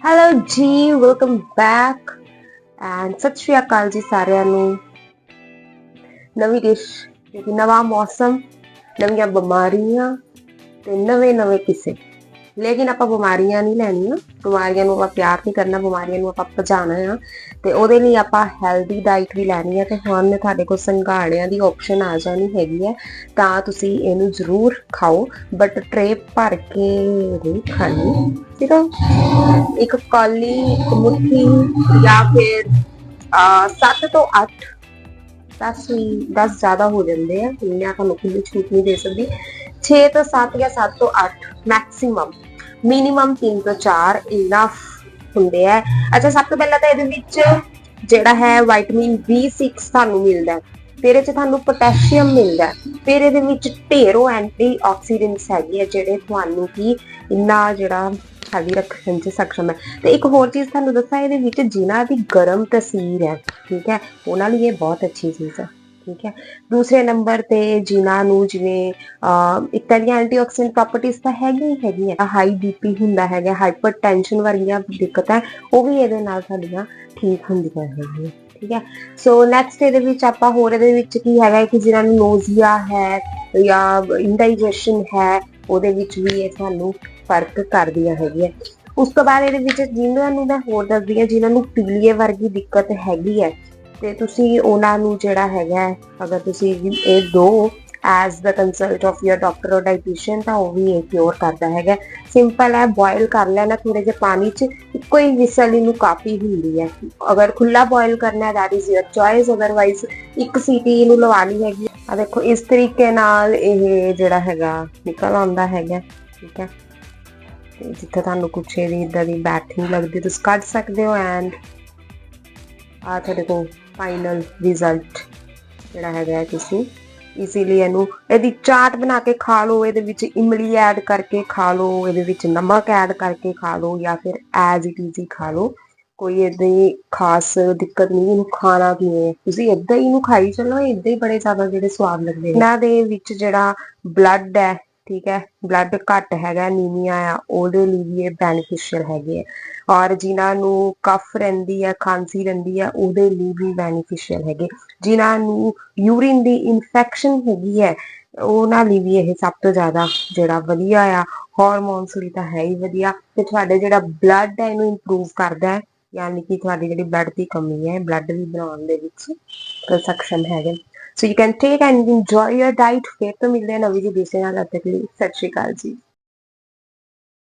Hello ਜੀ, welcome back and ਸਤਿ ਸ਼੍ਰੀ ਅਕਾਲ ਜੀ ਸਾਰਿਆਂ ਨੂੰ। ਨਵੀਂ ਡਿਸ਼, ਨਵਾਂ ਮੌਸਮ, ਨਵੀਆਂ ਬਿਮਾਰੀਆਂ ਤੇ ਨਵੇਂ ਕਿਸੇ। ਲੇਕਿਨ ਆਪਾਂ ਬਿਮਾਰੀਆਂ ਨਹੀਂ ਲੈਣੀਆਂ, ਬਿਮਾਰੀਆਂ ਨੂੰ ਆਪਾਂ ਪਿਆਰ ਨਹੀਂ ਕਰਨਾ, ਬਿਮਾਰੀਆਂ ਨੂੰ ਆਪਾਂ ਭਜਾਣਾ ਆ। ਤੇ ਉਹਦੇ ਲਈ ਆਪਾਂ ਹੈਲਦੀ ਡਾਈਟ ਵੀ ਲੈਣੀ ਹੈ। ਤੇ ਹੁਣ ਤੁਹਾਡੇ ਕੋਲ ਸੰਘਾੜਿਆਂ ਦੀ ਆਪਸ਼ਨ ਆ ਜਾਣੀ ਹੈਗੀ ਹੈ, ਤਾਂ ਤੁਸੀਂ ਇਹਨੂੰ ਜ਼ਰੂਰ ਖਾਓ, ਬਟ ਟਰੇ ਭਰ ਕੇ ਨਹੀਂ ਖਾਣੀ, ਠੀਕ ਆ। ਇੱਕ ਕੌਲੀ, ਇੱਕ ਮੁੱਠੀ ਜਾਂ ਫਿਰ 7 ਤੋਂ 8, 10 ਜ਼ਿਆਦਾ ਹੋ ਜਾਂਦੇ ਆ, ਇੰਨਾ ਤੁਹਾਨੂੰ ਖੁੱਲੀ ਛੂਟ ਨਹੀਂ ਦੇ ਸਕਦੀ। 6 ਤੋਂ 7 ਜਾਂ 7 ਤੋਂ 8 ਮੈਕਸਿਮਮ, ਮਿਨੀਮਮ 3 ਤੋਂ 4 ਇਨਫ ਹੁੰਦੇ ਆ। ਅੱਛਾ, ਸਭ ਤੋਂ ਪਹਿਲਾਂ ਤਾਂ ਇਹਦੇ ਵਿੱਚ ਜਿਹੜਾ ਹੈ ਵਿਟਾਮਿਨ B6 ਤੁਹਾਨੂੰ ਮਿਲਦਾ, ਫਿਰ ਇਹ 'ਚ ਤੁਹਾਨੂੰ ਪੋਟੈਸ਼ੀਅਮ ਮਿਲਦਾ, ਫਿਰ ਇਹਦੇ ਵਿੱਚ ਢੇਰੋਂ ਐਂਟੀ ਆਕਸੀਡੈਂਟਸ ਹੈਗੇ ਆ ਜਿਹੜੇ ਤੁਹਾਨੂੰ ਕੀ ਇੰਨਾ ਜਿਹੜਾ ਹੈਲਦੀ ਰੱਖਣ 'ਚ ਸક્ષਮ ਹੈ। ਤੇ ਇੱਕ ਹੋਰ ਚੀਜ਼ ਤੁਹਾਨੂੰ ਦੱਸਾਂ, ਇਹਦੇ ਵਿੱਚ ਜਿਨ੍ਹਾਂ ਦੀ ਗਰਮ ਤਸੀਰ ਹੈ, ਠੀਕ ਹੈ, ਉਹਨਾਂ ਲਈ ਇਹ ਬਹੁਤ ਅੱਛੀ ਚੀਜ਼ ਹੈ, ਠੀਕ ਹੈ। ਦੂਸਰੇ ਨੰਬਰ ਤੇ ਜਿਨ੍ਹਾਂ ਨੂੰ ਜਿਵੇਂ ਇੱਕ ਤਾਂ ਦੀਆਂ ਐਂਟੀਆਕਸੀਡੈਂਟ ਪ੍ਰੋਪਰਟੀਜ਼ ਤਾਂ ਹੈਗੀਆਂ, ਹਾਈ ਬੀਪੀ ਹੁੰਦਾ ਹੈਗਾ, ਹਾਈਪਰ ਟੈਨਸ਼ਨ ਵਰਗੀਆਂ ਦਿੱਕਤਾਂ ਉਹ ਵੀ ਇਹਦੇ ਨਾਲ ਸਾਡੀਆਂ ਠੀਕ ਹੁੰਦੀਆਂ ਹੈਗੀਆਂ, ਠੀਕ ਹੈ। ਸੋ ਨੈਕਸਟ ਇਹਦੇ ਵਿੱਚ ਆਪਾਂ ਹੋਰ ਇਹਦੇ ਵਿੱਚ ਕੀ ਹੈਗਾ ਕਿ ਜਿਨ੍ਹਾਂ ਨੂੰ ਨੋਜ਼ੀਆ ਹੈ ਜਾਂ ਇੰਡਾਈਜੈਸ਼ਨ ਹੈ, ਉਹਦੇ ਵਿੱਚ ਵੀ ਇਹ ਸਾਨੂੰ ਫਰਕ ਕਰਦੀਆਂ ਹੈਗੀਆਂ। ਉਸ ਤੋਂ ਬਾਅਦ ਇਹਦੇ ਵਿੱਚ ਜਿਨ੍ਹਾਂ ਨੂੰ ਮੈਂ ਹੋਰ ਦੱਸਦੀ ਹਾਂ, ਜਿਨ੍ਹਾਂ ਨੂੰ ਪੀਲੀਏ ਵਰਗੀ ਦਿੱਕਤ ਹੈਗੀ ਹੈ, ਤੇ ਤੁਸੀਂ ਉਹਨਾਂ ਨੂੰ ਜਿਹੜਾ ਹੈਗਾ, ਅਗਰ ਤੁਸੀਂ ਇਹ ਦੋ as the consult of your doctor ਔਰ ਡਾਈਟੀਸ਼ੀਅਨ, ਤਾਂ ਉਹ ਵੀ ਇਹ ਕਿਉਰ ਕਰਦਾ ਹੈਗਾ। ਸਿੰਪਲ ਹੈ, ਬੋਇਲ ਕਰ ਲੈਣਾ ਥੋੜੇ ਜਿਹੇ ਪਾਣੀ 'ਚ, ਇੱਕੋ ਹੀ ਵਿਸਲ ਇਹਨੂੰ ਕਾਫੀ ਹੁੰਦੀ ਹੈ। ਅਗਰ ਖੁੱਲਾ ਬੋਇਲ ਕਰਨਾ that is your choice, otherwise ਇੱਕ ਸੀਟੀ ਇਹਨੂੰ ਲਵਾਉਣੀ ਹੈਗੀ ਆ। ਦੇਖੋ ਇਸ ਤਰੀਕੇ ਨਾਲ ਇਹ ਜਿਹੜਾ ਹੈਗਾ ਨਿਕਲ ਆਉਂਦਾ ਹੈਗਾ, ਠੀਕ ਹੈ। ਤੇ ਜਿੱਥੇ ਤੁਹਾਨੂੰ ਕੁਛ ਇਹਦੀ ਇੱਦਾਂ ਦੀ ਬੈਟਿੰਗ ਲੱਗਦੀ ਤੁਸੀਂ ਕੱਢ ਸਕਦੇ ਹੋ, ਐਂਡ ਆ ਤੁਹਾਡੇ ਕੋਲ ਫਾਈਨਲ ਰਿਜ਼ਲਟ ਜਿਹੜਾ ਹੈਗਾ, ਤੁਸੀਂ ਇਜ਼ੀਲੀ ਇਹਦੀ ਚਾਟ ਬਣਾ ਕੇ ਖਾ ਲਓ, ਇਹਦੇ ਵਿੱਚ ਇਮਲੀ ਐਡ ਕਰਕੇ ਖਾ ਲਓ, ਇਹਦੇ ਵਿੱਚ ਨਮਕ ਐਡ ਕਰਕੇ ਖਾ ਲਓ, ਜਾਂ ਫਿਰ ਐਜ਼ ਇਟ ਇਜ਼ ਹੀ ਖਾ ਲਓ, ਕੋਈ ਏਦਾਂ ਹੀ ਖਾਸ ਦਿੱਕਤ ਨਹੀਂ। ਇਹਨੂੰ ਖਾਣਾ ਕਿਵੇਂ, ਤੁਸੀਂ ਏਦਾਂ ਹੀ ਇਹਨੂੰ ਖਾਈ ਚੱਲੋ, ਏਦਾਂ ਹੀ ਬੜੇ ਜ਼ਿਆਦਾ ਜਿਹੜੇ ਸਵਾਦ ਲੱਗਦੇ। ਇਹਨਾਂ ਦੇ ਵਿੱਚ ਜਿਹੜਾ ਬਲੱਡ ਹੈ, ਠੀਕ ਹੈ, ਬਲੱਡ ਘੱਟ ਹੈਗਾ, ਅਨੀਮੀਆ ਆ, ਉਹਦੇ ਲਈ ਵੀ ਇਹ ਬੈਨੀਫਿਸ਼ੀਅਲ ਹੈਗੇ ਆ। ਔਰ ਜਿਨ੍ਹਾਂ ਨੂੰ ਕਫ ਰਹਿੰਦੀ ਹੈ, ਖਾਂਸੀ ਰਹਿੰਦੀ ਹੈ, ਉਹਦੇ ਲਈ ਵੀ ਬੈਨੀਫਿਸ਼ੀਅਲ ਹੈਗੇ। ਜਿਨ੍ਹਾਂ ਨੂੰ ਯੂਰਿਨ ਦੀ ਇਨਫੈਕਸ਼ਨ ਹੈਗੀ ਹੈ, ਉਹਨਾਂ ਲਈ ਵੀ ਇਹ ਸਭ ਤੋਂ ਜ਼ਿਆਦਾ ਜਿਹੜਾ ਵਧੀਆ ਆ। ਹਾਰਮੋਨਸ ਲਈ ਤਾਂ ਹੈ ਹੀ ਵਧੀਆ, ਤੇ ਤੁਹਾਡੇ ਜਿਹੜਾ ਬਲੱਡ ਹੈ ਇਹਨੂੰ ਇੰਪਰੂਵ ਕਰਦਾ ਹੈ, ਯਾਨੀ ਕਿ ਤੁਹਾਡੀ ਜਿਹੜੀ ਬਲੱਡ ਦੀ ਕਮੀ ਹੈ, ਬਲੱਡ ਵੀ ਬਣਾਉਣ ਦੇ ਵਿੱਚ ਸક્ષਮ ਹੈਗੇ। So you can take and enjoy your diet. ਫਿਰ ਤੋਂ ਮਿਲਦੇ ਹਾਂ ਨਵੀਂ ਜਿਹੀ ਡਿਸ਼ ਨਾਲ, ਤਦ ਤੱਕ ਲਈ ਸਤਿ ਸ਼੍ਰੀ ਅਕਾਲ ਜੀ।